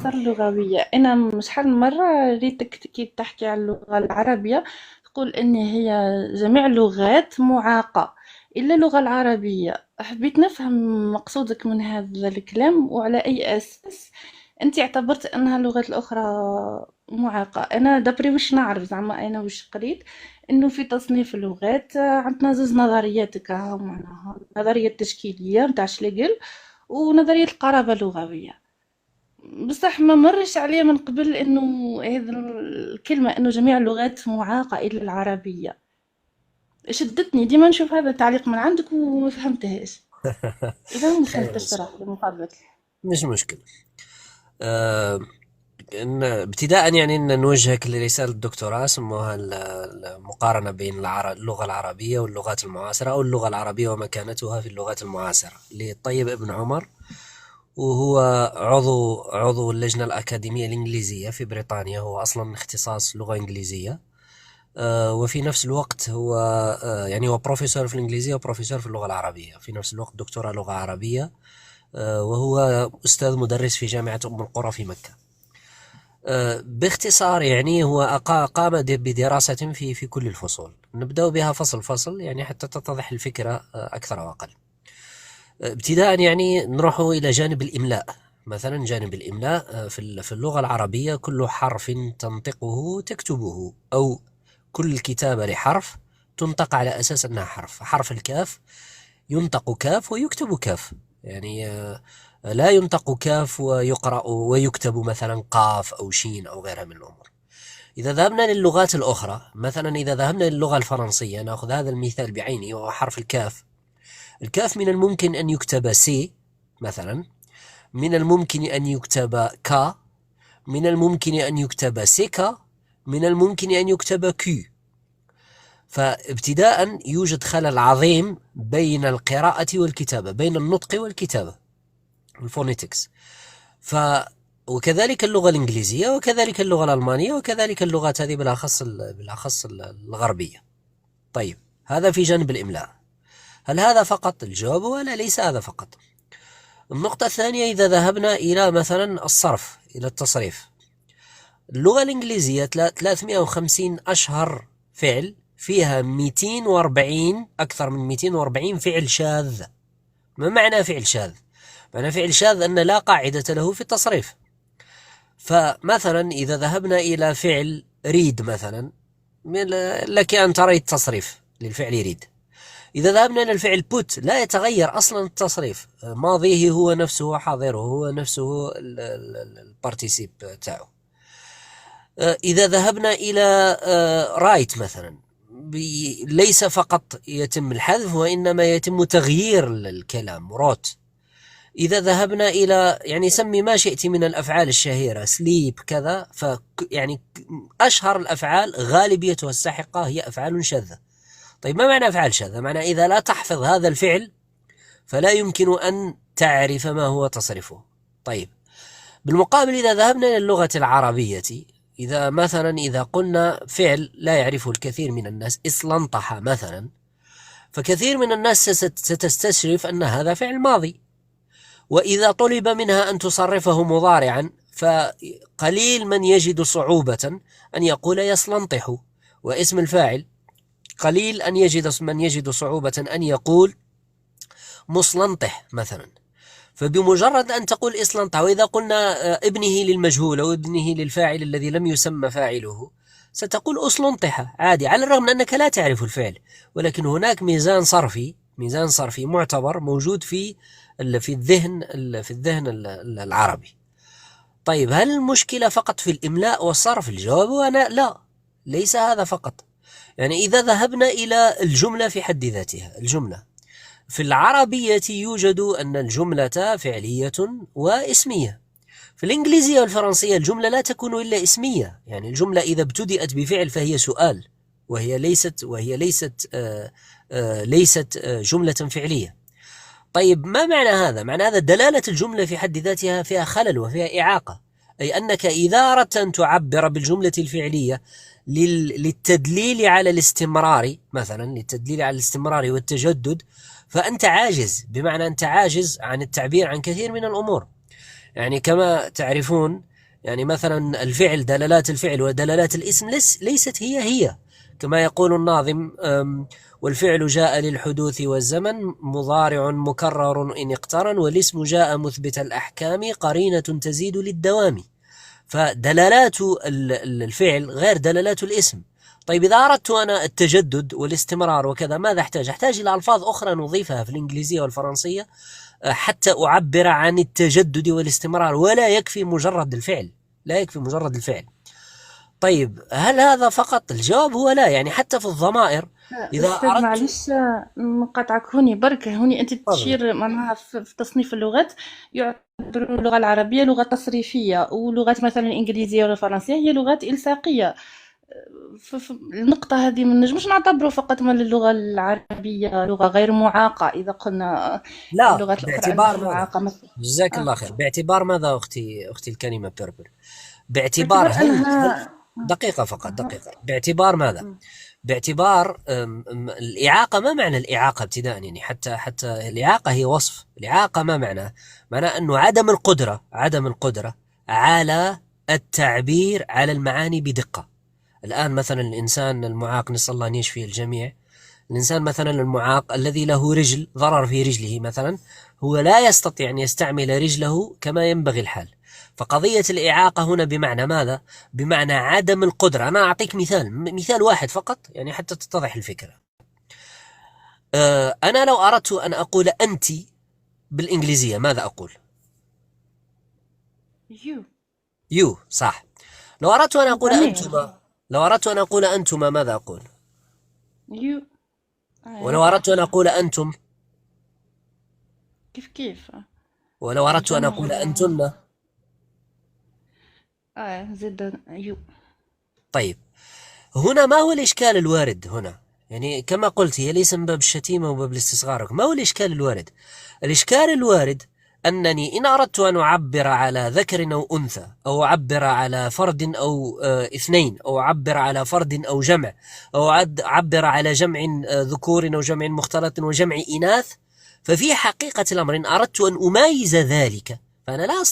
صار لغوية. أنا شحال من مرة ريتك كي تحكي على اللغة العربية تقول إن هي جميع اللغات معاقة إلا اللغة العربية. حبيت نفهم مقصودك من هذا الكلام وعلى أي أساس أنت اعتبرت أنها اللغات الأخرى معاقة. أنا دبري وش نعرف زعما أنا وش قريت إنه في تصنيف اللغات عندنا زوز نظريات هكا معناها النظرية التشكيلية متاع شليجل ونظرية القرابة اللغوية. بصح ما مرش عليا من قبل انه هذا الكلمة انه جميع اللغات معاقة الا العربية. شدتني ديما نشوف هذا التعليق من عندك وما فهمتهاش. اذا ممكن خير إن شاء تشرح الله. لي من فضلك. مش مشكلة. آه، إن ابتداء يعني إن نوجهك لرسالة دكتوراه سموها المقارنة بين اللغة العربية واللغات المعاصرة، أو اللغة العربية ومكانتها في اللغات المعاصرة، للطيب ابن عمر، وهو عضو اللجنة الأكاديمية الإنجليزية في بريطانيا. هو أصلا اختصاص لغة إنجليزية. وفي نفس الوقت هو يعني هو بروفيسور في الإنجليزية وبروفيسور في اللغة العربية، في نفس الوقت دكتوراه لغة عربية. وهو أستاذ مدرس في جامعة أم القرى في مكة. باختصار يعني هو قام بدراسة في كل الفصول. نبدأ بها فصل فصل يعني حتى تتضح الفكرة أكثر وأقل. ابتداء يعني نروح إلى جانب الإملاء. مثلا جانب الإملاء في اللغة العربية كل حرف تنطقه تكتبه، أو كل كتابة لحرف تنطق على أساس أنها حرف. حرف الكاف ينطق كاف ويكتب كاف، يعني لا ينطق كاف ويقرأ ويكتب مثلا قاف أو شين أو غيرها من الأمور. إذا ذهبنا للغات الأخرى، مثلا إذا ذهبنا للغة الفرنسية، نأخذ هذا المثال بعينه وهو حرف الكاف. الكاف من الممكن أن يكتب سي مثلا، من الممكن أن يكتب كا، من الممكن أن يكتب سيكا، من الممكن أن يكتب كيو. فابتداء يوجد خلل عظيم بين القراءة والكتابة، بين النطق والكتابة، الفونيتكس. وكذلك اللغة الإنجليزية، وكذلك اللغة الألمانية، وكذلك اللغات هذه بالأخص الغربية. طيب، هذا في جانب الإملاء. هل هذا فقط؟ الجواب هو لا، ليس هذا فقط. النقطة الثانية، إذا ذهبنا إلى مثلا الصرف، إلى التصريف، اللغة الإنجليزية 350 أشهر فعل، فيها 240 أكثر من 240 فعل شاذ. ما معنى فعل شاذ؟ معنى فعل شاذ أن لا قاعدة له في التصريف. فمثلا إذا ذهبنا إلى فعل ريد مثلا، لك أن ترى التصريف للفعل ريد. إذا ذهبنا إلى الفعل put، لا يتغير أصلا التصريف، ماضيه هو نفسه، حاضره هو نفسه، البارتيسيب تاعه. إذا ذهبنا إلى رايت مثلا، ليس فقط يتم الحذف وإنما يتم تغيير الكلام، روت. إذا ذهبنا إلى يعني سمي ما شئت من الأفعال الشهيرة، سليب كذا، يعني أشهر الأفعال غالبيتها الساحقة هي أفعال شاذة. طيب، ما معنى أفعال شاذة؟ معنى إذا لا تحفظ هذا الفعل فلا يمكن أن تعرف ما هو تصرفه. طيب، بالمقابل إذا ذهبنا إلى اللغة العربية، إذا قلنا فعل لا يعرفه الكثير من الناس، إصلنطح مثلا، فكثير من الناس ستستشرف أن هذا فعل ماضي. وإذا طلب منها أن تصرفه مضارعا، فقليل من يجد صعوبة أن يقول يصلنطح. واسم الفاعل قليل من يجد صعوبة أن يقول مصلنطح مثلا. فبمجرد أن تقول إصلنطح، وإذا قلنا ابنه للمجهول أو ابنه للفاعل الذي لم يسمى فاعله، ستقول أصلنطح عادي، على الرغم من أنك لا تعرف الفعل، ولكن هناك ميزان صرفي معتبر موجود في الذهن العربي. طيب، هل المشكلة فقط في الإملاء والصرف؟ الجواب هو لا، ليس هذا فقط. يعني إذا ذهبنا إلى الجملة في حد ذاتها، الجملة في العربية يوجد أن الجملة فعلية واسمية. في الإنجليزية والفرنسية الجملة لا تكون إلا اسمية، يعني الجملة إذا ابتدأت بفعل فهي سؤال، وهي ليست جملة فعلية. طيب، ما معنى هذا؟ معنى هذا دلالة الجملة في حد ذاتها فيها خلل وفيها إعاقة، أي أنك إذا أردت أن تعبر بالجملة الفعلية للتدليل على الاستمرار، مثلا للتدليل على الاستمرار والتجدد، فأنت عاجز، بمعنى أنت عاجز عن التعبير عن كثير من الأمور. يعني كما تعرفون يعني مثلا الفعل، دلالات الفعل ودلالات الاسم ليست هي كما يقول الناظم: والفعل جاء للحدوث والزمن مضارع مكرر إن اقترن، والاسم جاء مثبت الأحكام قرينة تزيد للدوام. فدلالات الفعل غير دلالات الاسم. طيب إذا أردت أنا التجدد والاستمرار وكذا، ماذا أحتاج؟ أحتاج إلى ألفاظ أخرى نضيفها في الإنجليزية والفرنسية حتى أعبر عن التجدد والاستمرار، ولا يكفي مجرد الفعل، لا يكفي مجرد الفعل. طيب هل هذا فقط؟ الجواب هو لا. يعني حتى في الضمائر إذا أستاذ أردت. معلش نقاطعك هوني برك. هوني أنت تفضل. تشير معناها في تصنيف اللغات، يعتبر اللغة العربية لغة تصريفية، ولغات مثلا الإنجليزية ولا الفرنسية هي لغات إلصاقية. في النقطة هذه ما نجمش نعتبره فقط من اللغة العربية لغة غير معاقة إذا قلنا لا، اللغات الأخرى أنها باعتبار ماذا؟ معاقة مثلا. جزاك آه الله خير. باعتبار ماذا أختي الكريمة بيربل؟ باعتبار باعتبار هل أنها دقيقة فقط، أها دقيقة. باعتبار ماذا؟ م- باعتبار الإعاقة. ما معنى الإعاقة ابتداء؟ يعني حتى الإعاقة هي وصف. الإعاقة ما معناه؟ معناه أنه عدم القدرة على التعبير على المعاني بدقة. الآن مثلا الإنسان المعاق، نسأل الله أن يشفي الجميع، الإنسان مثلا المعاق الذي له رجل، ضرر في رجله مثلا، هو لا يستطيع أن يستعمل رجله كما ينبغي الحال. فقضية الإعاقة هنا بمعنى ماذا؟ بمعنى عدم القدرة. أنا أعطيك مثال واحد فقط يعني حتى تتضح الفكرة. أنا لو أردت أن أقول أنت بالإنجليزية ماذا أقول؟ you you، صح. لو أردت أن أقول جميل أنتما، ماذا أقول؟ you ولو آه. أردت أن أقول أنتم، كيف ولو أردت أن الجمع أقول أنتن. زد you. طيب هنا ما هو الإشكال الوارد هنا؟ يعني كما قلت هي ليس من باب الشتيمة وباب الاستصغار. ما هو الإشكال الوارد؟ الإشكال الوارد أنني إن أردت أن أعبر على ذكر أو أنثى، أو أعبر على فرد أو اثنين، أو أعبر على فرد أو جمع، أو أعبر على جمع ذكور أو جمع مختلط وجمع إناث، ففي حقيقة الأمر إن أردت أن أميز ذلك فأنا لا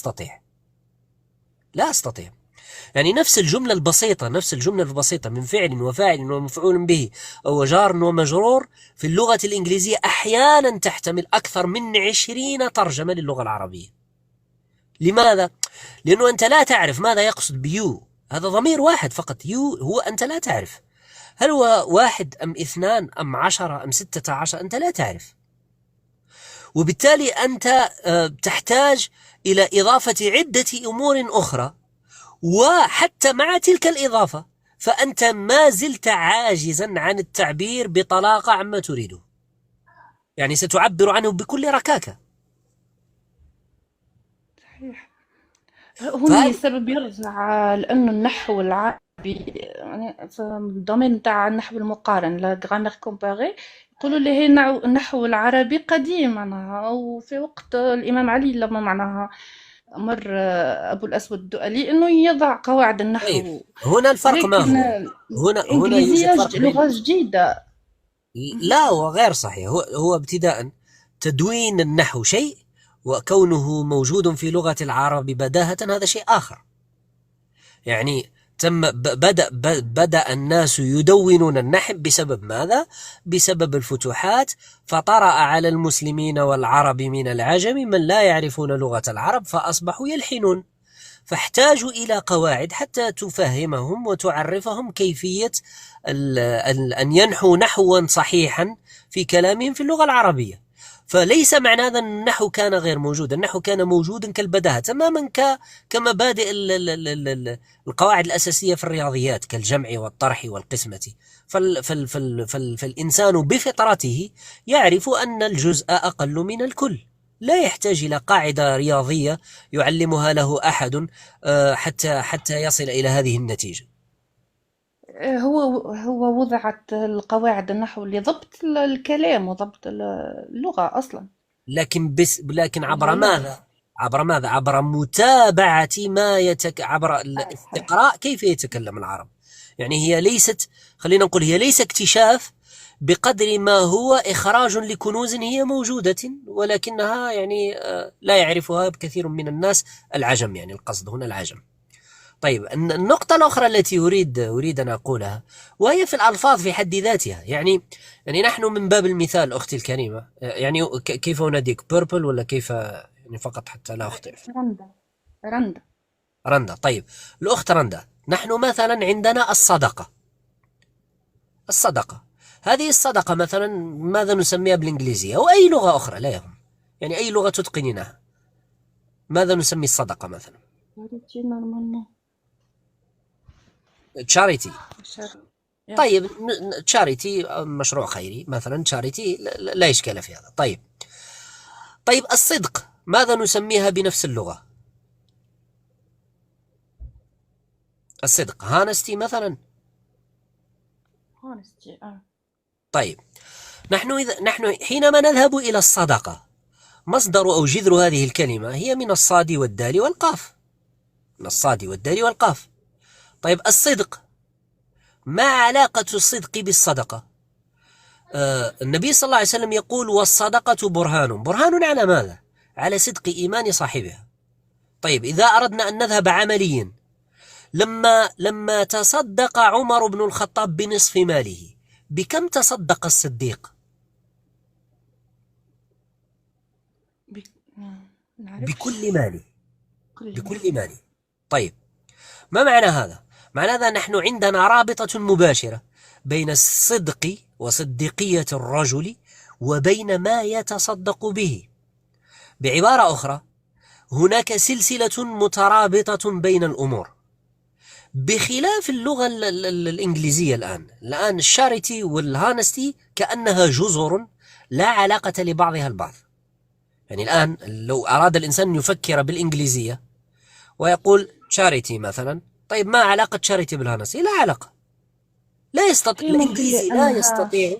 أستطيع. يعني نفس الجملة البسيطة من فعل وفاعل ومفعول به أو جار ومجرور في اللغة الإنجليزية أحيانا تحتمل أكثر من 20 ترجمة للغة العربية. لماذا؟ لأنه أنت لا تعرف ماذا يقصد بيو. هذا ضمير واحد فقط، يو، هو أنت لا تعرف هل هو واحد أم اثنان أم 10 أم 16، أنت لا تعرف. وبالتالي أنت تحتاج إلى إضافة عدة أمور أخرى، وحتى مع تلك الإضافة فأنت ما زلت عاجزا عن التعبير بطلاقة عما تريده. يعني ستعبر عنه بكل ركاكة. صحيح. هوني فهذه السبب يرجع لأنه النحو العربي يعني في الدومين نتاع النحو المقارن لا غرامير كومباري، يقولوا لي هي النحو العربي قديم معناها، وفي وقت الإمام علي لما معناها أمر أبو الأسود الدؤلي إنه يضع قواعد طيب النحو. هنا الفرق ما ولكن هو؟ هنا يوجد الإنجليزية فرق بين. لغة جديدة. لا، هو غير صحيح. هو ابتداء تدوين النحو شيء، وكونه موجود في لغة العرب بداهة هذا شيء آخر. يعني بدأ الناس يدونون النحو بسبب ماذا؟ بسبب الفتوحات، فطرأ على المسلمين والعرب من العجم من لا يعرفون لغة العرب فأصبحوا يلحنون، فاحتاجوا إلى قواعد حتى تفهمهم وتعرفهم كيفية أن ينحوا نحوا صحيحا في كلامهم في اللغة العربية. فليس معنى هذا أن النحو كان غير موجود، النحو كان موجودا كالبداهة تماما، كمبادئ القواعد الأساسية في الرياضيات كالجمع والطرح والقسمة. فالإنسان بفطرته يعرف أن الجزء أقل من الكل، لا يحتاج إلى قاعدة رياضية يعلمها له أحد حتى يصل إلى هذه النتيجة. هو وضعت القواعد النحو لضبط الكلام وضبط اللغة أصلا. لكن عبر ولا ماذا؟ عبر متابعة عبر صحيح. الاستقراء كيف يتكلم العرب. يعني خلينا نقول هي ليس اكتشاف بقدر ما هو إخراج لكنوز هي موجودة، ولكنها يعني لا يعرفها كثير من الناس، العجم، يعني القصد هنا العجم. طيب النقطة الأخرى التي أريد أن أقولها، وهي في الألفاظ في حد ذاتها. يعني نحن من باب المثال أختي الكريمة، يعني كيف أناديك؟ بيربل ولا كيف؟ يعني فقط حتى لا أخطئ. رندا. رندا. رندا. طيب الأخت رندا، نحن مثلا عندنا الصدقة. هذه الصدقة مثلا ماذا نسميها بالإنجليزية أو أي لغة أخرى لا يهم، يعني أي لغة تتقنينها، ماذا نسمي الصدقة مثلا؟ charity normalement. تشاريتي. Charity. Yeah. طيب تشاريتي مشروع خيري مثلا، تشاريتي لا إشكال في هذا. طيب الصدق ماذا نسميها بنفس اللغة؟ الصدق هانستي مثلا. honesty. طيب نحن حينما نذهب إلى الصدقة، مصدر أو جذر هذه الكلمة هي من الصاد والدال والقاف، من الصاد والدال والقاف. طيب الصدق، ما علاقة الصدق بالصدقة؟ النبي صلى الله عليه وسلم يقول والصدقة برهان على ماذا؟ على صدق إيمان صاحبها. طيب إذا أردنا أن نذهب عمليا، لما تصدق عمر بن الخطاب بنصف ماله، بكم تصدق الصديق؟ بكل ماله. بكل ماله. طيب ما معنى هذا؟ معنى هذا نحن عندنا رابطة مباشرة بين الصدق وصديقية الرجل وبين ما يتصدق به. بعبارة أخرى، هناك سلسلة مترابطة بين الأمور، بخلاف اللغة الإنجليزية. الآن الشاريتي والهانستي كأنها جزر لا علاقة لبعضها البعض. يعني الآن لو أراد الإنسان أن يفكر بالإنجليزية ويقول شاريتي مثلا، طيب ما علاقة شاريتي بالهانستي؟ لا علاقة، لا يستطيع الإنجليزي، لا يستطيع.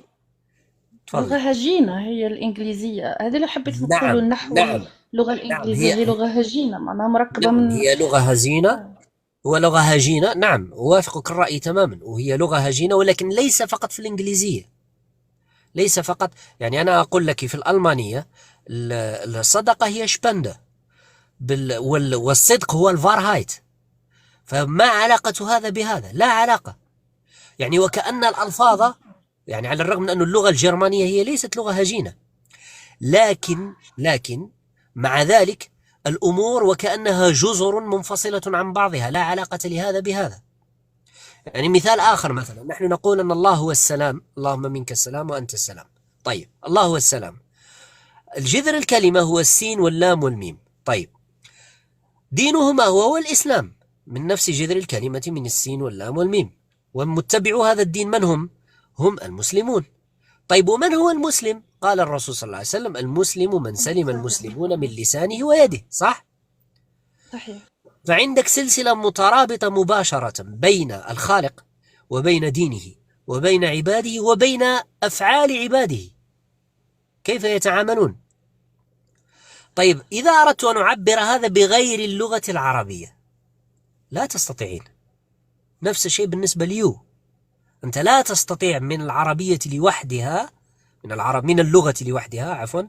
لغة هجينة هي الإنجليزية، هذه اللي حبيت نقوله. نعم النحو. نعم اللغة نعم. الإنجليزية هي لغة هجينة، معناها مركبة نعم من هي لغة هزينة ولغة هجينة. نعم أوافقك الرأي تماما، وهي لغة هجينة، ولكن ليس فقط في الإنجليزية، ليس فقط. يعني أنا أقول لك في الألمانية الصدقة هي شبندة، والصدق هو الفارهايت. فما علاقة هذا بهذا؟ لا علاقة. يعني وكأن الألفاظ، يعني على الرغم من أن اللغة الجرمانية هي ليست لغة هجينة، لكن مع ذلك الأمور وكأنها جزر منفصلة عن بعضها، لا علاقة لهذا بهذا. يعني مثال آخر، مثلا نحن نقول أن الله هو السلام، اللهم منك السلام وأنت السلام. طيب الله هو السلام، الجذر الكلمة هو السين واللام والميم. طيب دينهما هو الإسلام، من نفس جذر الكلمة من السين واللام والميم. ومتبعو هذا الدين من هم؟ هم المسلمون. طيب ومن هو المسلم؟ قال الرسول صلى الله عليه وسلم المسلم من سلم المسلمون من لسانه ويده. صح؟ صحيح. فعندك سلسلة مترابطة مباشرة بين الخالق وبين دينه وبين عباده وبين أفعال عباده، كيف يتعاملون. طيب إذا أردت أن أعبر هذا بغير اللغة العربية لا تستطيعين. نفس الشيء بالنسبة ليو، أنت لا تستطيع من العربية لوحدها، من اللغة لوحدها، عفوا،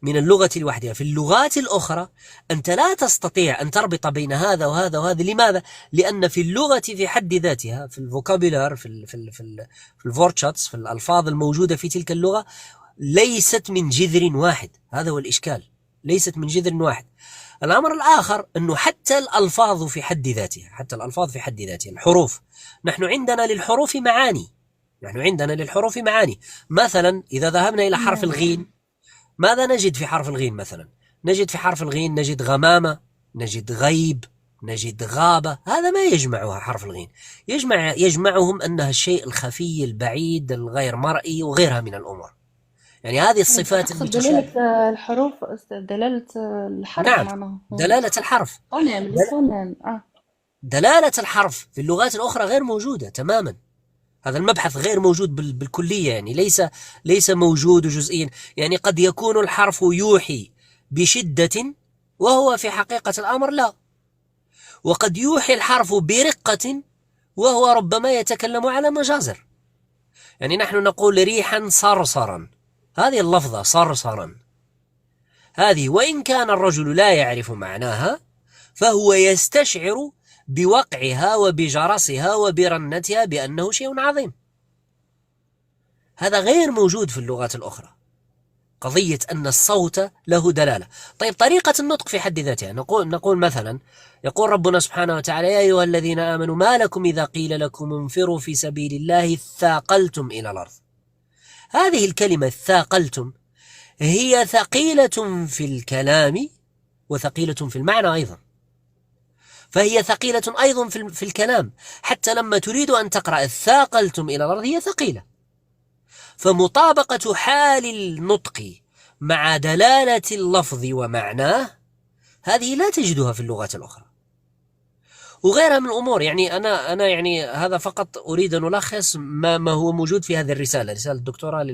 من اللغة لوحدها في اللغات الأخرى أنت لا تستطيع أن تربط بين هذا وهذا وهذا. لماذا؟ لأن في اللغة في حد ذاتها، في الفوكابولار، في الفورتشاتس، في الألفاظ الموجودة في تلك اللغة، ليست من جذر واحد. هذا هو الإشكال، ليست من جذر واحد. الأمر الآخر أنه حتى الألفاظ في حد ذاتها، الحروف، نحن عندنا للحروف معاني. مثلا إذا ذهبنا إلى حرف الغين، ماذا نجد في حرف الغين؟ مثلا نجد في حرف الغين نجد غمامة، نجد غيب، نجد غابة. هذا ما يجمعها حرف الغين، يجمعهم أنها الشيء الخفي البعيد الغير مرئي وغيرها من الأمور. يعني هذه الصفات دلالة الحروف، دلالة الحرف. نعم معناها دلالة الحرف. دلالة الحرف في اللغات الأخرى غير موجودة تماما. هذا المبحث غير موجود بالكلية، يعني ليس موجود جزئيا. يعني قد يكون الحرف يوحي بشدة وهو في حقيقة الأمر لا، وقد يوحي الحرف برقة وهو ربما يتكلم على مجازر. يعني نحن نقول ريحا صرصرا، هذه اللفظة صرصرا هذه وإن كان الرجل لا يعرف معناها، فهو يستشعر بوقعها وبجرسها وبرنتها بأنه شيء عظيم. هذا غير موجود في اللغات الأخرى، قضية أن الصوت له دلالة. طيب طريقة النطق في حد ذاتها، نقول مثلا يقول ربنا سبحانه وتعالى: يا أيها الذين آمنوا ما لكم إذا قيل لكم انفروا في سبيل الله ثاقلتم إلى الأرض. هذه الكلمة ثاقلتم هي ثقيلة في الكلام وثقيلة في المعنى أيضا، فهي ثقيلة أيضا في الكلام، حتى لما تريد أن تقرأ ثاقلتم إلى الأرض هي ثقيلة. فمطابقة حال النطق مع دلالة اللفظ ومعناه هذه لا تجدها في اللغات الأخرى. وغيرها من الأمور. يعني أنا يعني هذا فقط أريد أن ألخص ما هو موجود في هذه الرسالة، رسالة الدكتوراه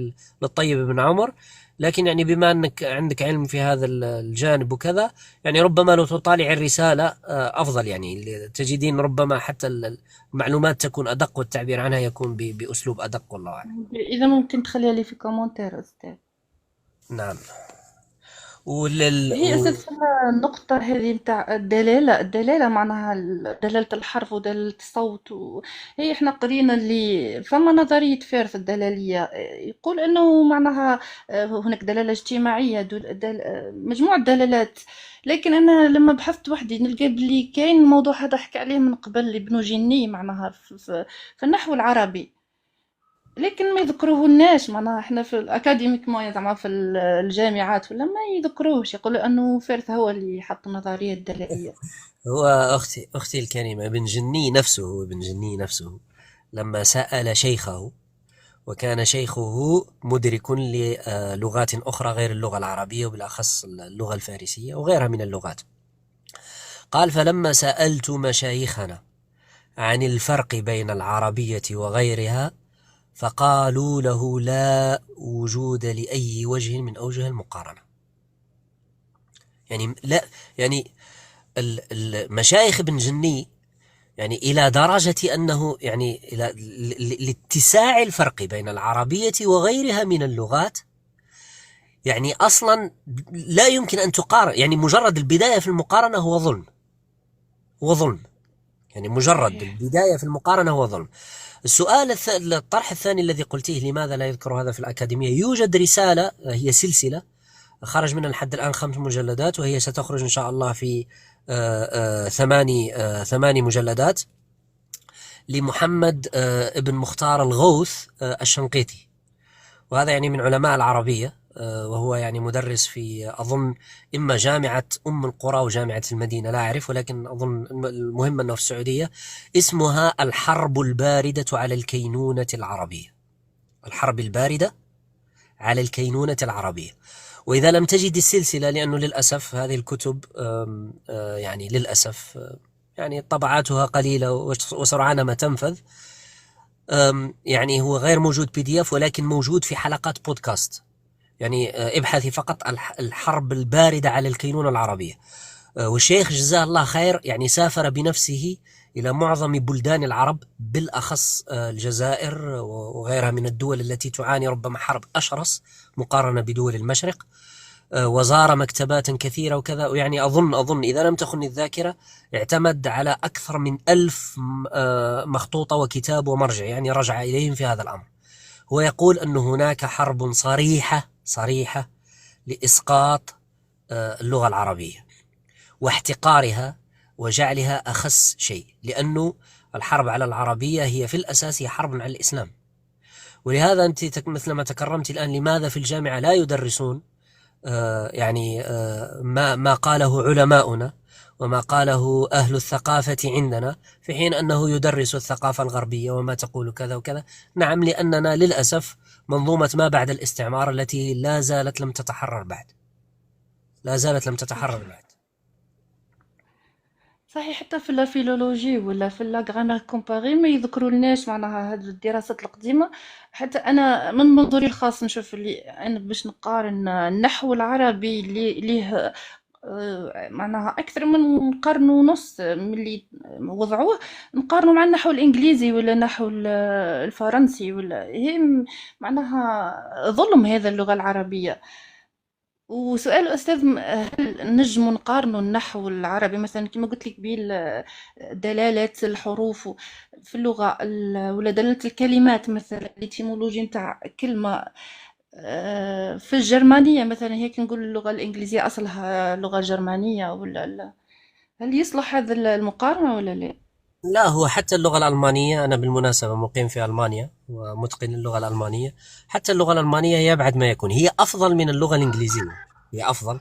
للطيب بن عمر. لكن يعني بما أنك عندك علم في هذا الجانب وكذا، يعني ربما لو تطالع الرسالة أفضل، يعني تجدين ربما حتى المعلومات تكون أدق والتعبير عنها يكون بأسلوب أدق، والله أعلم. إذا ممكن تخليها لي في كومنتير أستاذ. نعم. هي أساسا النقطة هذه متاع الدلالة معناها دلالة الحرف ودلالة الصوت هي إحنا قرينا اللي فما نظرية فيرث الدلالية، يقول إنه معناها هناك دلالة اجتماعية مجموعة دلالات. لكن أنا لما بحثت وحدي نلقى بلي كاين الموضوع هذا حكى عليه من قبل ابن جني معناها في النحو العربي، لكن ما يذكروه الناس معناها احنا في الاكاديميك ما زعما في الجامعات ولا ما يذكروهش، يقولوا انه فيرث هو اللي حط النظريه الدلاليه. هو أختي الكريمة، ابن جني نفسه لما سأل شيخه، وكان شيخه مدرك للغات أخرى غير اللغة العربية وبالأخص اللغة الفارسية وغيرها من اللغات، قال: فلما سألت مشايخنا عن الفرق بين العربية وغيرها فقالوا له لا وجود لأي وجه من أوجه المقارنة. يعني لا، يعني المشايخ ابن جني يعني إلى درجة أنه يعني لاتساع الفرق بين العربية وغيرها من اللغات، يعني أصلا لا يمكن أن تقارن. يعني مجرد البداية في المقارنة هو ظلم. يعني مجرد البداية في المقارنة هو ظلم. السؤال الطرح الثاني الذي قلتيه، لماذا لا يذكر هذا في الأكاديمية؟ يوجد رسالة، هي سلسلة خرج منها لحد الآن 5 مجلدات، وهي ستخرج إن شاء الله في 8 مجلدات، لمحمد ابن مختار الغوث الشنقيطي، وهذا يعني من علماء العربية، وهو يعني مدرس في أظن إما جامعة أم القرى وجامعة المدينة، لا أعرف، ولكن أظن المهم أنه في السعودية. اسمها الحرب الباردة على الكينونة العربية. الحرب الباردة على الكينونة العربية. وإذا لم تجد السلسلة، لأنه للأسف هذه الكتب يعني للأسف يعني طبعاتها قليلة وسرعان ما تنفذ، يعني هو غير موجود PDF، ولكن موجود في حلقات بودكاست. يعني ابحثي فقط الحرب الباردة على الكينونة العربية. والشيخ جزاه الله خير يعني سافر بنفسه إلى معظم بلدان العرب، بالأخص الجزائر وغيرها من الدول التي تعاني ربما حرب أشرس مقارنة بدول المشرق، وزار مكتبات كثيرة وكذا. ويعني أظن إذا لم تخن الذاكرة اعتمد على أكثر من 1000 مخطوطة وكتاب ومرجع، يعني رجع إليهم في هذا الأمر. هو يقول أن هناك حرب صريحة لإسقاط اللغة العربية واحتقارها وجعلها أخس شيء، لأنه الحرب على العربية هي في الأساس هي حرب على الإسلام. ولهذا أنت مثل ما تكرمت الآن، لماذا في الجامعة لا يدرسون يعني ما قاله علماؤنا وما قاله أهل الثقافة عندنا، في حين أنه يدرس الثقافة الغربية وما تقول كذا وكذا؟ نعم، لأننا للأسف منظومة ما بعد الاستعمار التي لا زالت لم تتحرر بعد. صحيح، حتى في الفيلولوجي ولا في لاغرامير كومباري ما يذكروا لناش معناها هذه الدراسات القديمة. حتى أنا من منظوري الخاص نشوف اللي أنا باش نقارن النحو العربي اللي ليه معناها أكثر من قرن ونص من اللي وضعوه، نقارنه مع النحو الإنجليزي ولا النحو الفرنسي، ولا هي معناها ظلم هذا اللغة العربية. وسؤال أستاذ، هل نجم نقارنوا النحو العربي مثلا كما قلت لك دلالات الحروف في اللغة ولا دلالة الكلمات مثلا الاتيمولوجي نتاع كلمة في الجرمانية مثلا، هيك نقول اللغة الإنجليزية أصلها لغة جرمانية ولا لا؟ هل يصلح هذا المقارنة ولا لا؟ لا، هو حتى اللغة الألمانية، أنا بالمناسبة مقيم في ألمانيا ومتقن اللغة الألمانية. حتى اللغة الألمانية هي أبعد ما يكون، هي أفضل من اللغة الإنجليزية. هي أفضل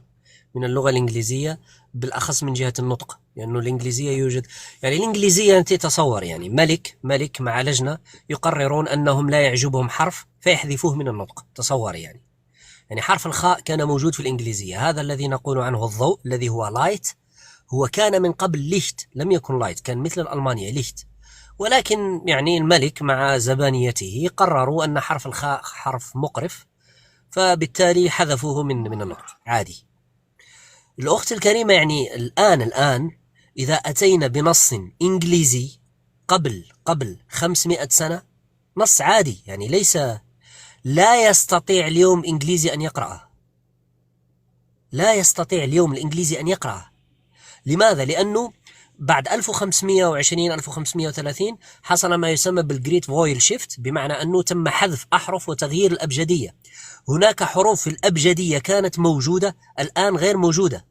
من اللغة الإنجليزية بالأخص من جهة النطق، لأنه يعني الإنجليزية يوجد، يعني الإنجليزية أنت تصور يعني ملك مع لجنة يقررون أنهم لا يعجبهم حرف فيحذفوه من النطق. تصور يعني حرف الخاء كان موجود في الإنجليزية، هذا الذي نقول عنه الضوء الذي هو لايت، هو كان من قبل ليشت، لم يكن لايت، كان مثل الألمانية ليشت. ولكن يعني الملك مع زبانيته قرروا أن حرف الخاء حرف مقرف، فبالتالي حذفوه من النطق عادي. الأخت الكريمة، يعني الآن إذا أتينا بنص إنجليزي قبل 500 سنة، نص عادي يعني لا يستطيع اليوم إنجليزي أن يقرأه. لا يستطيع اليوم الإنجليزي أن يقرأه. لماذا؟ لأنه بعد 1520 1530 حصل ما يسمى بالجريت فويل شيفت، بمعنى أنه تم حذف أحرف وتغيير الأبجدية. هناك حروف في الأبجدية كانت موجودة الآن غير موجودة،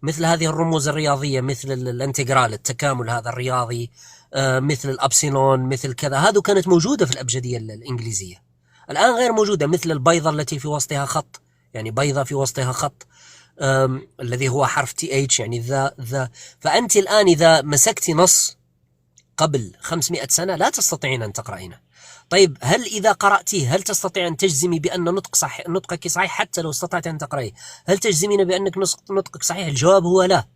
مثل هذه الرموز الرياضية، مثل الانتجرال، التكامل هذا الرياضي، مثل الأبسيلون، مثل كذا، هذه كانت موجودة في الأبجدية الإنجليزية، الآن غير موجودة. مثل البيضة التي في وسطها خط، يعني بيضة في وسطها خط، الذي هو حرف TH، يعني ذا. فأنت الآن إذا مسكت نص قبل 500 سنة لا تستطيعين أن تقرأينه. طيب هل إذا قرأتيه هل تستطيع أن تجزمي بأن نطقك صحيح؟ حتى لو استطعت أن تقرأيه هل تجزمين بأنك نطقك صحيح؟ الجواب هو لا.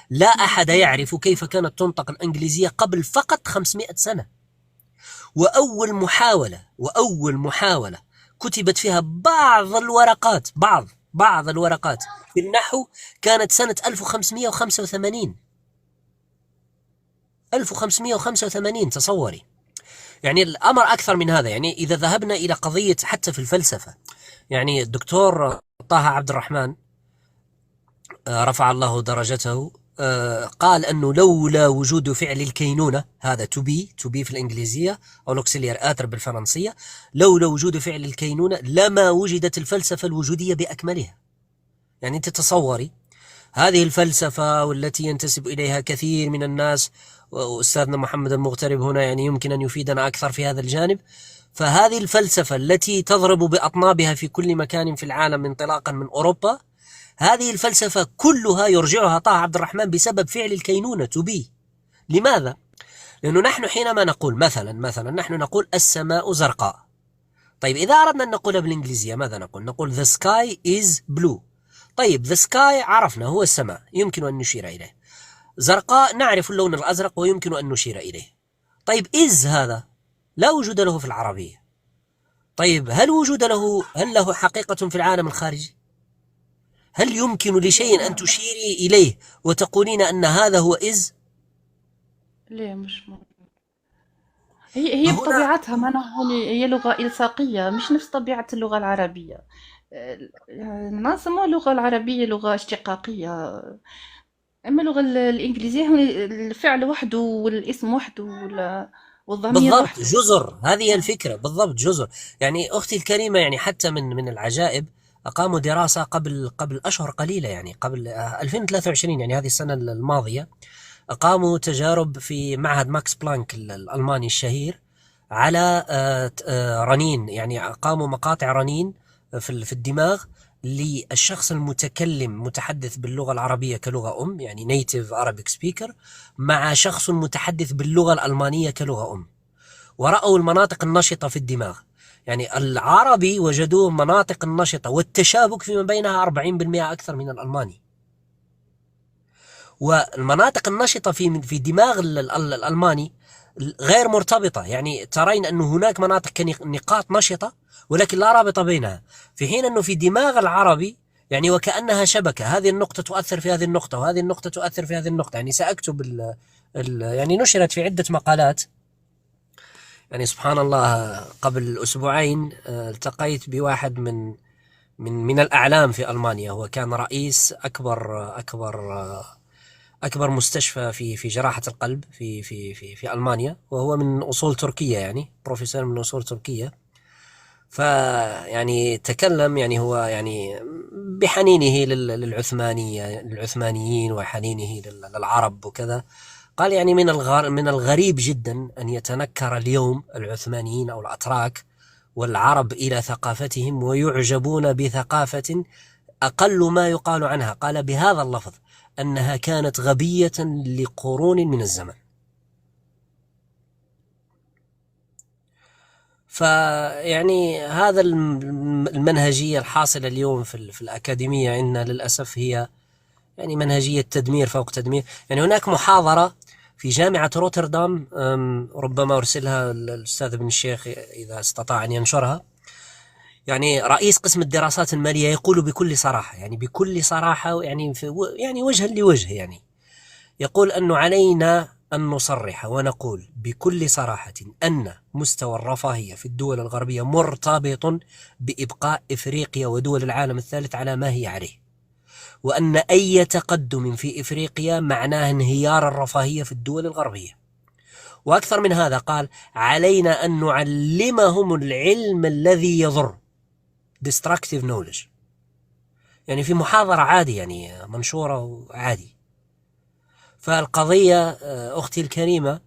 لا أحد يعرف كيف كانت تنطق الإنجليزية قبل فقط 500 سنة. وأول محاولة كتبت فيها بعض الورقات في النحو كانت سنة 1585. 1585 تصوري. يعني الأمر أكثر من هذا. يعني إذا ذهبنا إلى قضية حتى في الفلسفة، يعني الدكتور طه عبد الرحمن رفع الله درجته قال أنه لولا وجود فعل الكينونة، هذا to be في الإنجليزية أو الأوكسيليار آتر بالفرنسية، لولا وجود فعل الكينونة لما وجدت الفلسفة الوجودية بأكملها. يعني أنت تصوري هذه الفلسفة والتي ينتسب إليها كثير من الناس، وأستاذنا محمد المغترب هنا يعني يمكن أن يفيدنا أكثر في هذا الجانب. فهذه الفلسفة التي تضرب بأطنابها في كل مكان في العالم انطلاقا من أوروبا، هذه الفلسفة كلها يرجعها طه عبد الرحمن بسبب فعل الكينونة to be. لماذا؟ لأنه نحن حينما نقول مثلا نحن نقول السماء زرقاء. طيب إذا أردنا أن نقولها بالإنجليزية ماذا نقول the sky is blue. طيب the sky عرفنا هو السماء، يمكن أن نشير إليه. زرقاء نعرف اللون الأزرق ويمكن أن نشير إليه. طيب is هذا لا وجود له في العربية. طيب هل له حقيقة في العالم الخارجي؟ هل يمكن لشيء أن تشيري إليه وتقولين أن هذا هو is؟ لا مش ممكن. هي فهنا بطبيعتها معناها هي لغة إلصاقية مش نفس طبيعة اللغة العربية. الناس ما اللغة العربية لغة اشتقاقية، أما اللغة الإنجليزية هو الفعل وحده والاسم وحده والضمير بالضبط وحده. جزر، هذه الفكرة بالضبط جزر. يعني أختي الكريمة، يعني حتى من العجائب أقاموا دراسة قبل أشهر قليلة، يعني قبل 2023، يعني هذه السنة الماضية، أقاموا تجارب في معهد ماكس بلانك الألماني الشهير على رنين. يعني أقاموا مقاطع رنين في الدماغ للشخص المتكلم متحدث باللغة العربية كلغة يعني native Arabic speaker، مع شخص متحدث باللغة الألمانية كلغة ورأوا المناطق النشطة في الدماغ. يعني العربي وجدوه مناطق النشطة والتشابك فيما بينها 40% أكثر من الألماني. والمناطق النشطة في دماغ الألماني غير مرتبطة، يعني ترين أن هناك مناطق كنقاط نشطة ولكن لا رابطة بينها، في حين أنه في دماغ العربي يعني وكأنها شبكة، هذه النقطة تؤثر في هذه النقطة وهذه النقطة تؤثر في هذه النقطة. يعني سأكتب يعني نشرت في عدة مقالات. يعني سبحان الله قبل أسبوعين التقيت بواحد من الأعلام في ألمانيا. هو كان رئيس أكبر مستشفى في جراحة القلب في ألمانيا، وهو من أصول تركية، يعني بروفيسور من أصول تركية. فيعني تكلم، يعني هو يعني بحنينه للعثمانيين وحنينه للعرب وكذا. قال يعني من الغريب جدا أن يتنكر اليوم العثمانيين أو الأتراك والعرب إلى ثقافتهم ويعجبون بثقافة أقل ما يقال عنها، قال بهذا اللفظ، أنها كانت غبية لقرون من الزمن. فيعني هذا المنهجية الحاصلة اليوم في الأكاديمية عندنا للأسف هي يعني منهجية تدمير فوق تدمير. يعني هناك محاضرة في جامعة روتردام، ربما أرسلها الأستاذ ابن الشيخ إذا استطاع أن ينشرها. يعني رئيس قسم الدراسات المالية يقول بكل صراحة، يعني بكل صراحة، يعني وجها لوجه، يعني يقول أنه علينا أن نصرح ونقول بكل صراحة أن مستوى الرفاهية في الدول الغربية مرتبط بإبقاء إفريقيا ودول العالم الثالث على ما هي عليه، وأن أي تقدم في إفريقيا معناه انهيار الرفاهية في الدول الغربية. وأكثر من هذا قال علينا أن نعلمهم العلم الذي يضر، destructive knowledge، يعني في محاضرة عادي، يعني منشورة عادي. فالقضية أختي الكريمة،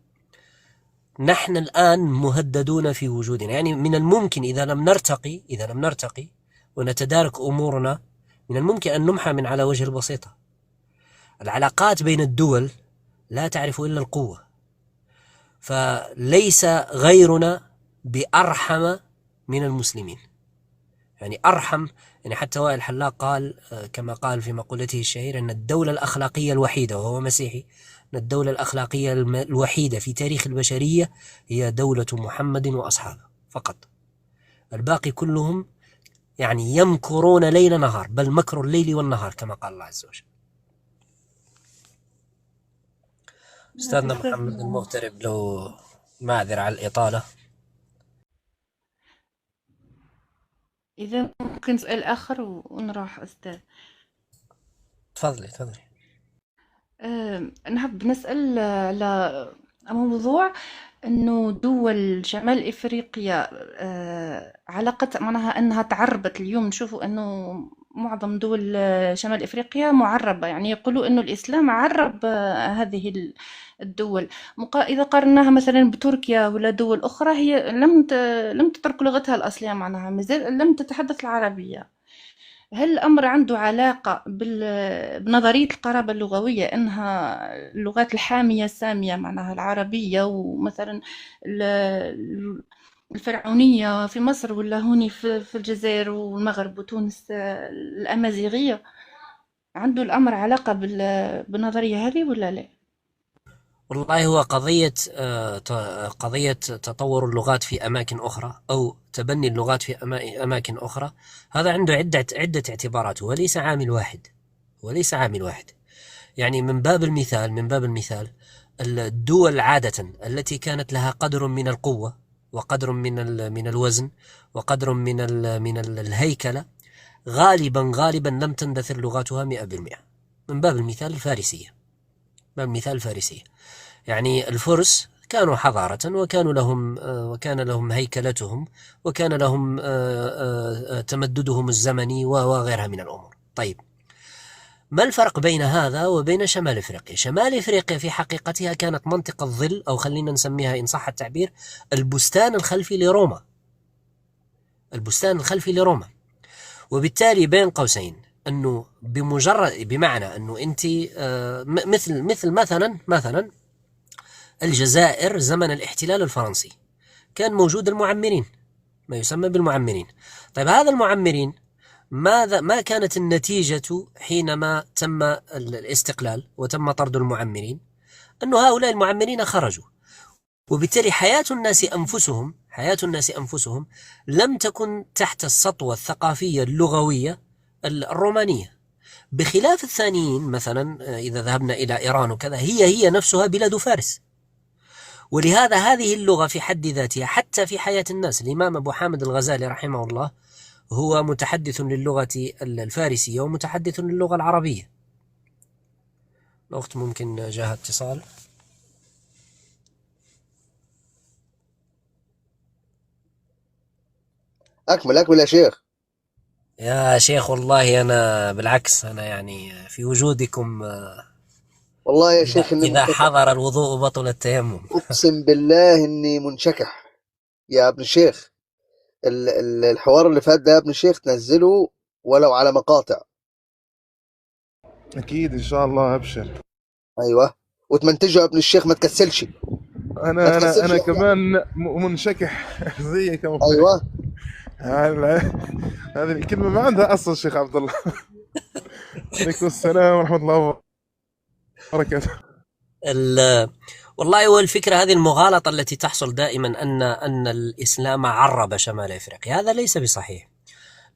نحن الآن مهددون في وجودنا. يعني من الممكن إذا لم نرتقي ونتدارك أمورنا، من الممكن أن نمحى من على وجه البسيطة. العلاقات بين الدول لا تعرف إلا القوة، فليس غيرنا بأرحم من المسلمين، يعني أرحم. يعني حتى وائل الحلاق قال كما قال في مقولته الشهيرة أن الدولة الأخلاقية الوحيدة، وهو مسيحي، أن الدولة الأخلاقية الوحيدة في تاريخ البشرية هي دولة محمد وأصحابه فقط. الباقي كلهم يعني يمكرون ليل نهار، بل مكر الليل والنهار كما قال الله عز وجل. أستاذنا محمد المغترب، لو معذر على الإطالة. إذا ممكن سؤال آخر ونروح أستاذ. تفضلي. نحب نسأل على موضوع إنه دول شمال إفريقيا، علاقة معناها أنها تعربت. اليوم نشوفوا إنه معظم دول شمال إفريقيا معربة، يعني يقولوا إنه الإسلام عرب هذه الدول. إذا قارناها مثلا بتركيا ولا دول أخرى، هي لم تترك لغتها الأصلية، معناها مازال لم تتحدث العربية. هل الأمر عنده علاقة بنظرية القرابة اللغوية، أنها اللغات الحامية السامية معناها العربية، ومثلا الفرعونية في مصر، ولا هوني في الجزائر والمغرب وتونس الأمازيغية، عنده الأمر علاقة بالنظرية هذه ولا لا؟ والله هو قضية تطور اللغات في أماكن أخرى أو تبني اللغات في أماكن أخرى، هذا عنده عدة اعتبارات، وليس عامل واحد. يعني من باب المثال الدول عادة التي كانت لها قدر من القوة وقدر من الوزن وقدر من الهيكلة، غالبا لم تندثر لغاتها 100%. من باب المثال الفارسية. يعني الفرس كانوا حضارة، وكان لهم هيكلتهم، وكان لهم تمددهم الزمني وغيرها من الأمور. طيب، ما الفرق بين هذا وبين شمال إفريقيا؟ شمال إفريقيا في حقيقتها كانت منطقة ظل، أو خلينا نسميها إن صح التعبير البستان الخلفي لروما. وبالتالي بين قوسين أنه بمعنى أنه أنت مثل مثلا الجزائر زمن الاحتلال الفرنسي كان موجود المعمرين، ما يسمى بالمعمرين. طيب، هذا المعمرين ما كانت النتيجة حينما تم الاستقلال وتم طرد المعمرين؟ أنه هؤلاء المعمرين خرجوا، وبالتالي حياة الناس أنفسهم لم تكن تحت السطوة الثقافية اللغوية الرومانية، بخلاف الثانيين. مثلا إذا ذهبنا إلى إيران وكذا، هي نفسها بلاد فارس. ولهذا هذه اللغة في حد ذاتها حتى في حياة الناس، الإمام أبو حامد الغزالي رحمه الله هو متحدث للغة الفارسية ومتحدث للغة العربية. الأخت ممكن جاءها اتصال. أكمل يا شيخ. يا شيخ والله أنا بالعكس، أنا يعني في وجودكم والله يا شيخ إني إذا منشكح، حضر الوضوء بطل التيمم. أقسم بالله إني منشكح يا ابن الشيخ. الحوار اللي فات ده يا ابن الشيخ تنزله ولو على مقاطع. أكيد إن شاء الله، أبشر. أيوه، وتمنتجه يا ابن الشيخ، ما تكسلش. ما تكسلش أنا يا أخويا. كمان منشكح زيك يا مخي. أيوه. هذه الكلمة ما عندها أصل شيخ عبد الله. عليكم السلام ورحمة الله وبركاته. والله هو الفكرة هذه المغالطة التي تحصل دائما أن الإسلام عرب شمال أفريقيا، هذا ليس بصحيح.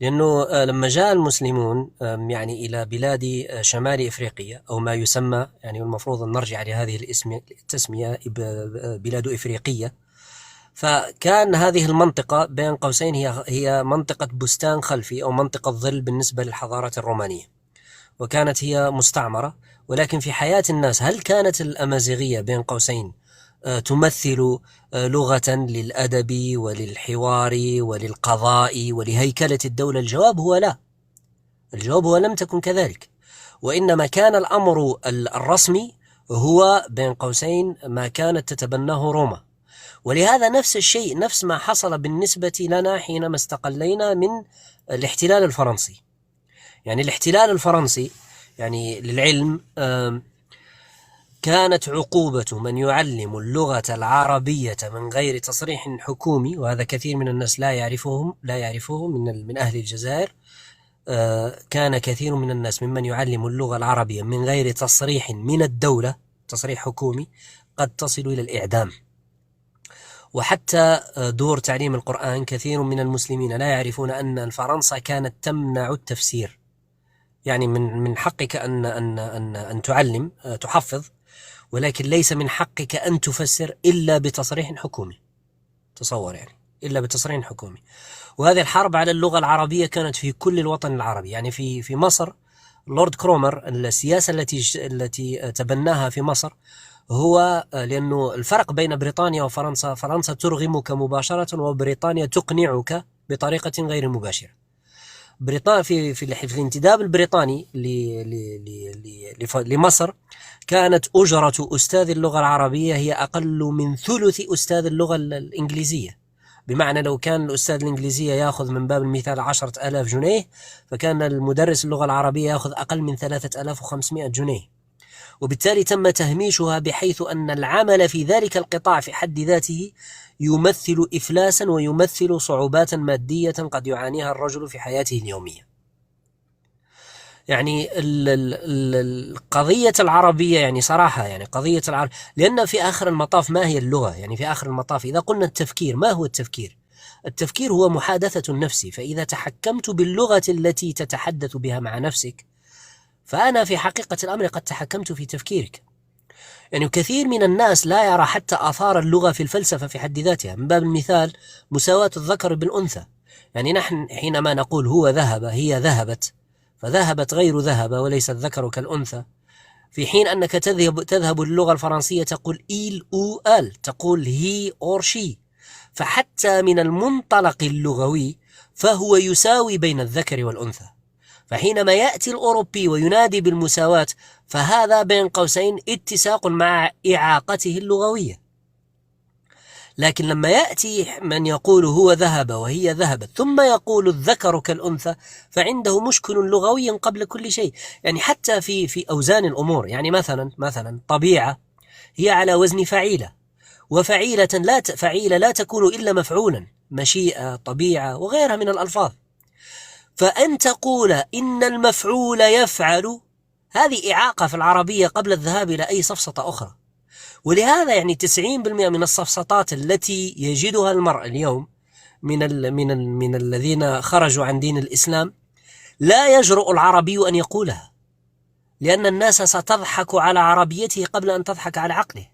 لأنه لما جاء المسلمون يعني إلى بلاد شمال إفريقيا أو ما يسمى، يعني المفروض أن نرجع لهذه التسمية بلاد إفريقية، فكان هذه المنطقة بين قوسين هي منطقة بستان خلفي أو منطقة ظل بالنسبة للحضارة الرومانية، وكانت هي مستعمرة. ولكن في حياة الناس هل كانت الأمازيغية بين قوسين تمثل لغة للأدب وللحوار وللقضاء ولهيكلة الدولة؟ الجواب هو لا، الجواب هو لم تكن كذلك، وإنما كان الأمر الرسمي هو بين قوسين ما كانت تتبناه روما. ولهذا نفس الشيء، نفس ما حصل بالنسبة لنا حينما استقلينا من الاحتلال الفرنسي. يعني الاحتلال الفرنسي يعني للعلم كانت عقوبة من يعلم اللغة العربية من غير تصريح حكومي، وهذا كثير من الناس لا يعرفوه من أهل الجزائر. كان كثير من الناس ممن يعلم اللغة العربية من غير تصريح من الدولة، تصريح حكومي، قد تصل إلى الإعدام. وحتى دور تعليم القرآن كثير من المسلمين لا يعرفون أن فرنسا كانت تمنع التفسير. يعني من حقك أن تعلم تحفظ، ولكن ليس من حقك أن تفسر إلا بتصريح حكومي. تصور يعني إلا بتصريح حكومي. وهذه الحرب على اللغة العربية كانت في كل الوطن العربي. يعني في مصر لورد كرومر السياسة التي تبناها في مصر هو لأنه الفرق بين بريطانيا وفرنسا، فرنسا ترغمك مباشرة وبريطانيا تقنعك بطريقة غير مباشرة. بريطانيا في الانتداب البريطاني لمصر كانت أجرة أستاذ اللغة العربية هي أقل من ثلث أستاذ اللغة الإنجليزية. بمعنى لو كان الأستاذ الإنجليزية يأخذ من باب المثال 10,000 جنيه، فكان المدرس اللغة العربية يأخذ أقل من 3,500 جنيه. وبالتالي تم تهميشها بحيث أن العمل في ذلك القطاع في حد ذاته يمثل إفلاسا ويمثل صعوبات مادية قد يعانيها الرجل في حياته اليومية. يعني القضية العربية يعني صراحة يعني قضية لأن في آخر المطاف ما هي اللغة؟ يعني في آخر المطاف إذا قلنا التفكير، ما هو التفكير؟ التفكير هو محادثة النفس. فإذا تحكمت باللغة التي تتحدث بها مع نفسك، فأنا في حقيقة الأمر قد تحكمت في تفكيرك. يعني كثير من الناس لا يرى حتى آثار اللغة في الفلسفة في حد ذاتها. من باب المثال مساواة الذكر بالأنثى. يعني نحن حينما نقول هو ذهب، هي ذهبت، فذهبت غير ذهب وليس الذكر كالأنثى. في حين أنك تذهب اللغة الفرنسية تقول إيل أو أل، تقول هي أور شي. فحتى من المنطلق اللغوي فهو يساوي بين الذكر والأنثى. فحينما يأتي الأوروبي وينادي بالمساواة، فهذا بين قوسين اتساق مع إعاقته اللغوية. لكن لما يأتي من يقول هو ذهب وهي ذهبت ثم يقول الذكر كالأنثى، فعنده مشكل لغوي قبل كل شيء. يعني حتى في أوزان الأمور، يعني مثلا طبيعة هي على وزن فعيلة، وفعيلة فعيلة لا تكون إلا مفعولا، مشيئة، طبيعة، وغيرها من الألفاظ. فأن تقول إن المفعول يفعل، هذه إعاقة في العربية قبل الذهاب إلى أي سفسطة أخرى. ولهذا يعني 90% من السفسطات التي يجدها المرء اليوم من الذين خرجوا عن دين الإسلام لا يجرؤ العربي أن يقولها، لأن الناس ستضحك على عربيته قبل أن تضحك على عقله.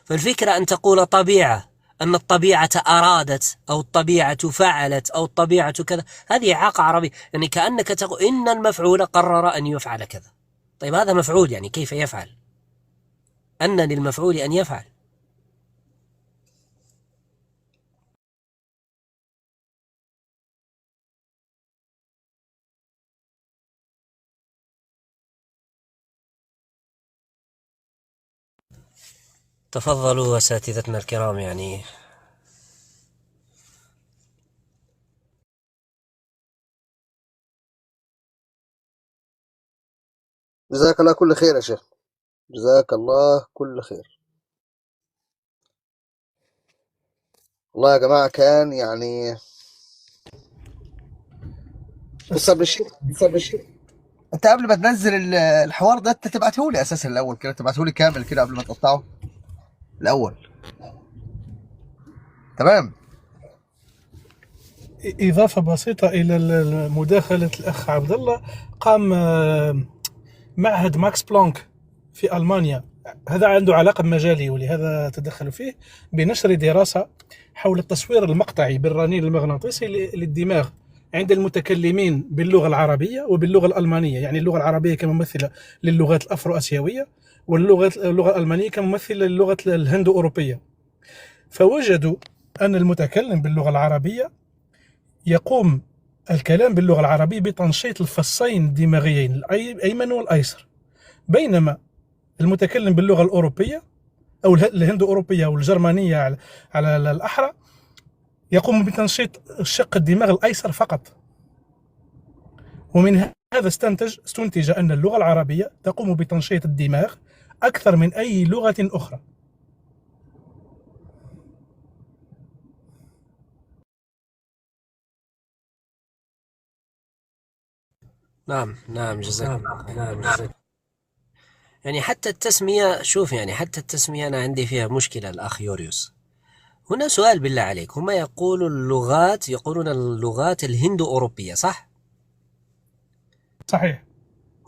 فالفكرة أن تقول طبيعة، أن الطبيعة أرادت أو الطبيعة فعلت أو الطبيعة كذا، هذه إعاقة عربية. يعني كأنك تقول إن المفعول قرر أن يفعل كذا. طيب هذا مفعول، يعني كيف يفعل؟ أن للمفعول أن يفعل. تفضلوا أساتذتنا الكرام. يعني جزاك الله كل خير يا شيخ، جزاك الله كل خير. والله يا جماعة كان يعني بص يا ابن الشيخ، انت قبل ما تنزل الحوار ده انت تبعته لي اساسا الاول كده، تبعته لي كامل كده قبل ما تقطعه الاول. تمام. إضافة بسيطة إلى مداخلة الأخ عبد الله. قام معهد ماكس بلانك في ألمانيا، هذا عنده علاقة بمجالي ولهذا تدخل فيه، بنشر دراسة حول التصوير المقطعي بالرنين المغناطيسي للدماغ عند المتكلمين باللغة العربية وباللغة الألمانية. يعني اللغة العربية كممثلة للغات الأفرو أسيوية، اللغة الألمانية كممثلة للغة الهندو أوروبية. فوجدوا أن المتكلم باللغة العربية يقوم الكلام باللغة العربية بتنشيط الفصين الدماغيين الأيمن والأيسر، بينما المتكلم باللغة الأوروبية أو الهندو أوروبية أو الجرمانية على الأحرى يقوم بتنشيط الشق الدماغ الأيسر فقط. ومن هذا استنتج أن اللغة العربية تقوم بتنشيط الدماغ أكثر من أي لغة أخرى. نعم جزاك الله. يعني حتى التسمية، شوف، يعني حتى التسمية أنا عندي فيها مشكلة. الأخ يوريوس، هنا سؤال بالله عليك، هم يقولون اللغات الهندو أوروبية، صح؟ صحيح.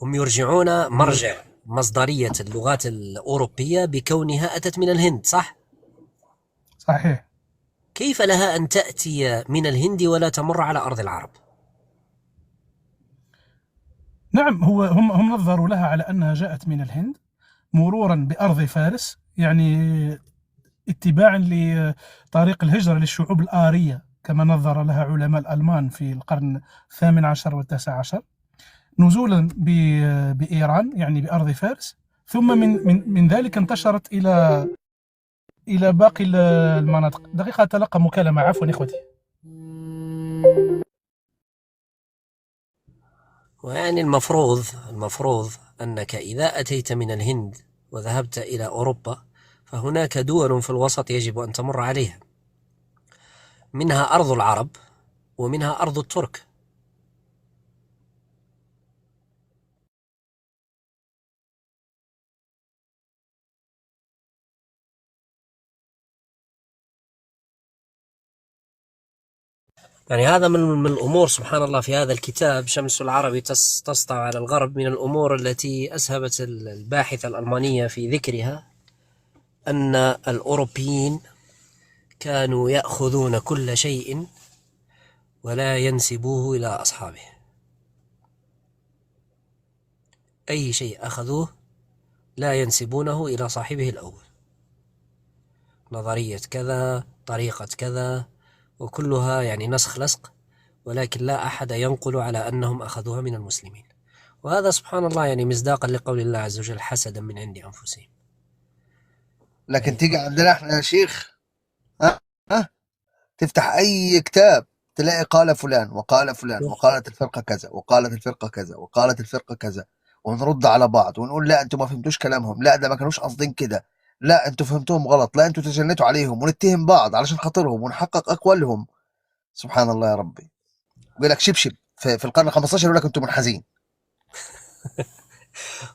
هم يرجعون مرجع مصدرية اللغات الأوروبية بكونها أتت من الهند، صح؟ صحيح. كيف لها أن تأتي من الهند ولا تمر على أرض العرب؟ نعم، هم نظروا لها على أنها جاءت من الهند مرورا بأرض فارس، يعني اتباعا لطريق الهجرة للشعوب الآرية كما نظر لها علماء الألمان في القرن الثامن عشر والتاسع عشر، نزولا بإيران يعني بأرض فارس، ثم من ذلك انتشرت إلى باقي المناطق. دقيقة أتلقى مكالمة، عفوا إخوتي. ويعني المفروض أنك إذا أتيت من الهند وذهبت إلى أوروبا فهناك دول في الوسط يجب أن تمر عليها، منها أرض العرب ومنها أرض الترك. يعني هذا من الأمور سبحان الله في هذا الكتاب شمس العرب تسطع على الغرب، من الأمور التي أسهبت الباحثة الألمانية في ذكرها أن الأوروبيين كانوا يأخذون كل شيء ولا ينسبوه إلى أصحابه. أي شيء أخذوه لا ينسبونه إلى صاحبه الأول، نظرية كذا، طريقة كذا، وكلها يعني نسخ لصق، ولكن لا أحد ينقل على أنهم أخذوها من المسلمين. وهذا سبحان الله يعني مصداقا لقول الله عز وجل حسدا من عند أنفسهم. لكن تيجي عندنا احنا يا شيخ، ها تفتح اي كتاب تلاقي قال فلان وقال فلان وقالت الفرقة كذا وقالت الفرقة كذا وقالت الفرقة كذا، ونرد على بعض ونقول لا انتوا ما فهمتوش كلامهم، لا ده ما كانوش قاصدين كده، لا انتوا فهمتوهم غلط، لا انتوا تجنتوا عليهم، ونتهم بعض علشان خاطرهم ونحقق اقوالهم. سبحان الله يا ربي. يقول لك شبشب في القرن 15 يقول لك انتوا منحازين.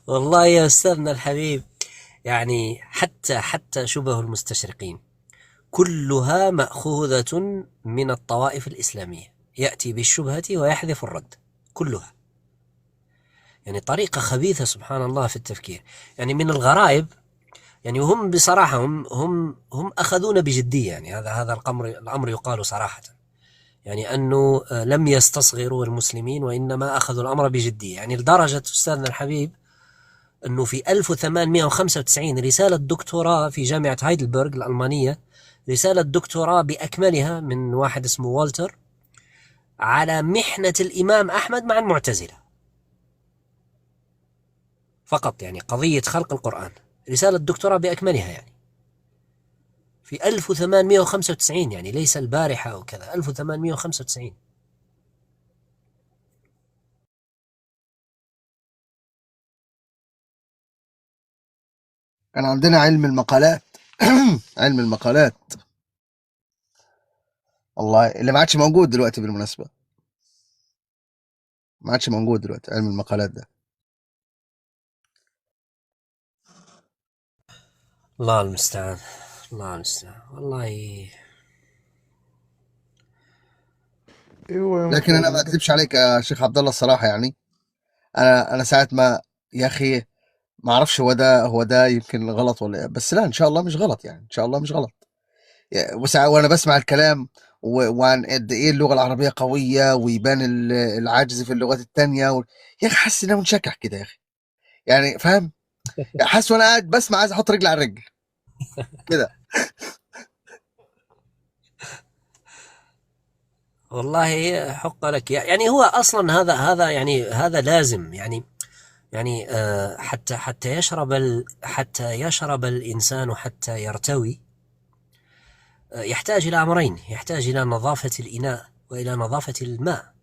والله يا أستاذنا الحبيب، يعني حتى شبه المستشرقين كلها مأخوذة من الطوائف الإسلامية، يأتي بالشبهة ويحذف الرد، كلها يعني طريقة خبيثة سبحان الله في التفكير. يعني من الغرائب يعني هم بصراحة هم أخذونا بجدية، يعني هذا الأمر يقال صراحة، يعني أنه لم يستصغروا المسلمين وإنما أخذوا الأمر بجدية، يعني لدرجة أستاذنا الحبيب أنه في 1895 رسالة دكتوراه في جامعة هايدلبرغ الألمانية، رسالة دكتوراه بأكملها من واحد اسمه والتر على محنة الإمام أحمد مع المعتزلة فقط، يعني قضية خلق القرآن، رسالة دكتوراه بأكملها يعني في 1895، يعني ليس البارحة أو كذا، 1895. كان عندنا علم المقالات. علم المقالات والله اللي ما عادش موجود دلوقتي بالمناسبة، ما عادش موجود دلوقتي علم المقالات ده. الله المستعان، الله المستعان والله. ايوه يا لكن انا ما مخلد. اكذبش عليك يا شيخ عبد الله الصراحة، يعني انا ساعة ما يا اخي ما اعرفش هو ده يمكن غلط ولا إيه، بس لا ان شاء الله مش غلط، يعني ان شاء الله مش غلط. وانا بسمع الكلام وعن قد ايه اللغة العربية قوية ويبان العجز في اللغات التانية يا اخي حاسس ان انا منشكح كده يا اخي، يعني فاهم؟ يعني حاسس وانا قاعد بسمع عايز احط رجل على رجل كده. والله حق لك، يعني هو أصلا هذا يعني هذا لازم، يعني حتى يشرب الإنسان حتى يرتوي، يحتاج إلى أمرين، يحتاج إلى نظافة الإناء وإلى نظافة الماء.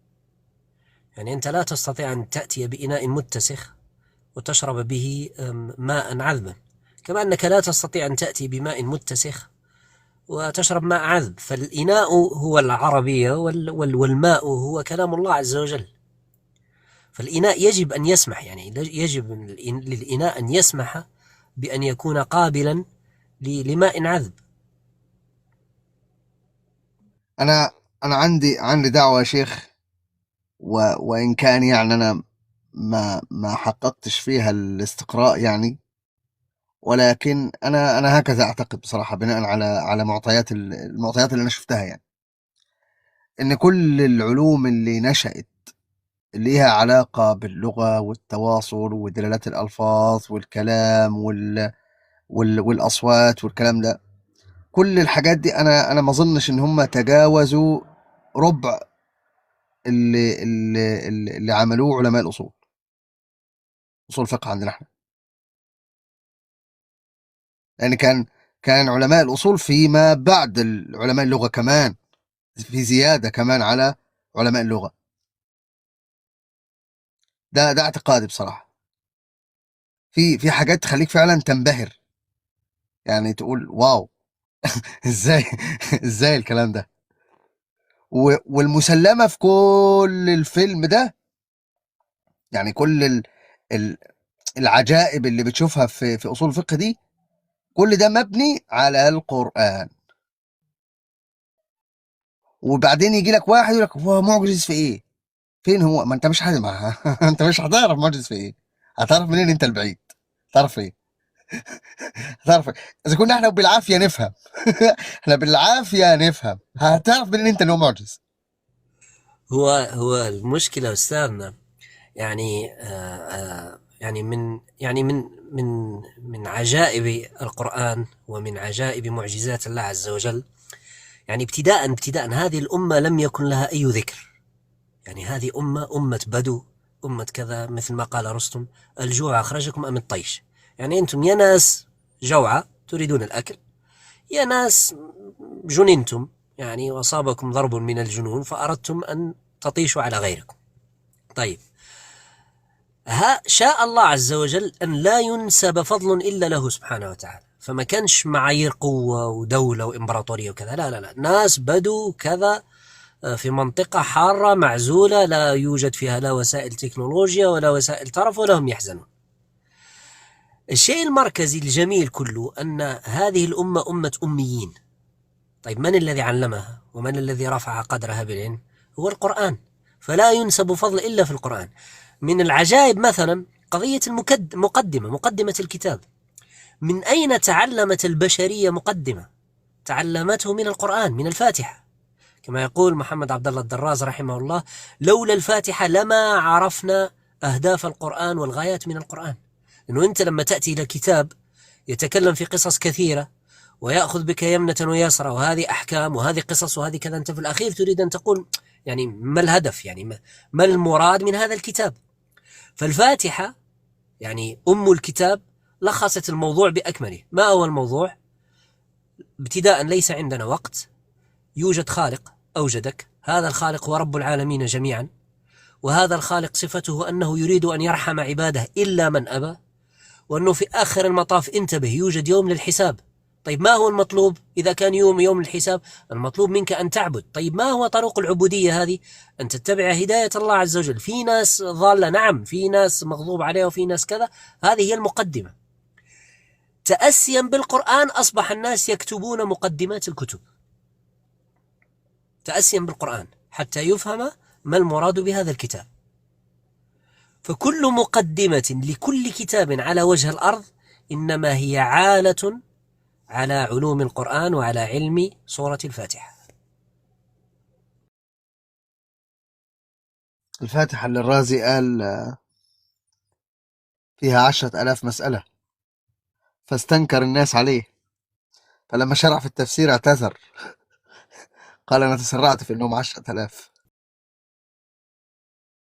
يعني أنت لا تستطيع أن تأتي بإناء متسخ وتشرب به ماء عذبا، كما أنك لا تستطيع أن تأتي بماء متسخ وتشرب ماء عذب. فالإناء هو العربية والماء هو كلام الله عز وجل. فالإناء يجب أن يسمح، يعني يجب للإناء أن يسمح بأن يكون قابلا لماء عذب. انا انا عندي دعوة يا شيخ، وان كان يعني انا ما حققتش فيها الاستقراء يعني، ولكن انا هكذا اعتقد بصراحة بناء على المعطيات اللي انا شفتها، يعني ان كل العلوم اللي نشأت ليها علاقة باللغة والتواصل ودلالات الألفاظ والكلام والأصوات والكلام ده، كل الحاجات دي أنا ما أظنش إن هم تجاوزوا ربع اللي عملوه علماء الأصول، أصول الفقه عندنا إحنا، لأن كان علماء الأصول فيما بعد علماء اللغة كمان، في زيادة كمان على علماء اللغة. ده اعتقادي بصراحة. في حاجات تخليك فعلا تنبهر، يعني تقول واو. ازاي ازاي الكلام ده؟ والمسلمة في كل الفيلم ده، يعني كل ال- العجائب اللي بتشوفها في أصول الفقه دي، كل ده مبني على القرآن. وبعدين يجي لك واحد يقول لك هو معجز في ايه؟ فين هو؟ ما انت مش انت مش هتعرف معجز في ايه. هتعرف منين انت البعيد؟ هتعرف ايه؟ هتعرف إيه؟ اذا كنا احنا بالعافية نفهم احنا بالعافية نفهم، هتعرف منين انت ان هو معجز؟ هو المشكلة أستاذنا، يعني يعني من عجائب القرآن ومن عجائب معجزات الله عز وجل، يعني ابتداء هذه الأمة لم يكن لها أي ذكر. يعني هذه أمة بدو، أمة كذا، مثل ما قال رستم: الجوع أخرجكم أم الطيش؟ يعني أنتم يا ناس جوعى تريدون الأكل، يا ناس جننتم، يعني وأصابكم ضرب من الجنون فأردتم أن تطيشوا على غيركم. طيب، شاء الله عز وجل أن لا ينسب فضل إلا له سبحانه وتعالى، فما كانش معايير قوة ودولة وإمبراطورية وكذا، لا، ناس بدوا كذا في منطقة حارة معزولة لا يوجد فيها لا وسائل تكنولوجيا ولا وسائل ترف ولا هم يحزنون. الشيء المركزي الجميل كله أن هذه الأمة أمة أميين. طيب، من الذي علمها ومن الذي رفع قدرها بالعلم؟ هو القرآن، فلا ينسب فضل إلا في القرآن. من العجائب مثلا قضية مقدمة الكتاب. من أين تعلمت البشرية مقدمة؟ تعلمته من القرآن، من الفاتحة. كما يقول محمد عبد الله الدراز رحمه الله: لولا الفاتحة لما عرفنا أهداف القرآن والغايات من القرآن. لأنه أنت لما تأتي إلى كتاب يتكلم في قصص كثيرة ويأخذ بك يمنة ويسرى، وهذه أحكام وهذه قصص وهذه كذا، أنت في الأخير تريد أن تقول يعني ما الهدف، يعني ما المراد من هذا الكتاب. فالفاتحة يعني أم الكتاب لخصت الموضوع بأكمله. ما هو الموضوع؟ ابتداء ليس عندنا وقت، يوجد خالق أوجدك، هذا الخالق هو رب العالمين جميعا، وهذا الخالق صفته أنه يريد أن يرحم عباده إلا من أبى، وأنه في آخر المطاف انتبه يوجد يوم للحساب. طيب ما هو المطلوب إذا كان يوم الحساب؟ المطلوب منك أن تعبد. طيب ما هو طريق العبودية هذه؟ أن تتبع هداية الله عز وجل. في ناس ضالة، نعم، في ناس مغضوب عليها وفي ناس كذا، هذه هي المقدمة. تأسيا بالقرآن أصبح الناس يكتبون مقدمات الكتب، تأسيا بالقرآن حتى يفهم ما المراد بهذا الكتاب. فكل مقدمة لكل كتاب على وجه الأرض إنما هي عالة على علوم القرآن وعلى علم سورة الفاتحة. الفاتحة اللي الرازي قال فيها 10,000 مسألة، فاستنكر الناس عليه، فلما شرع في التفسير اعتذر، قال أنا تسرعت في أنهم 10,000.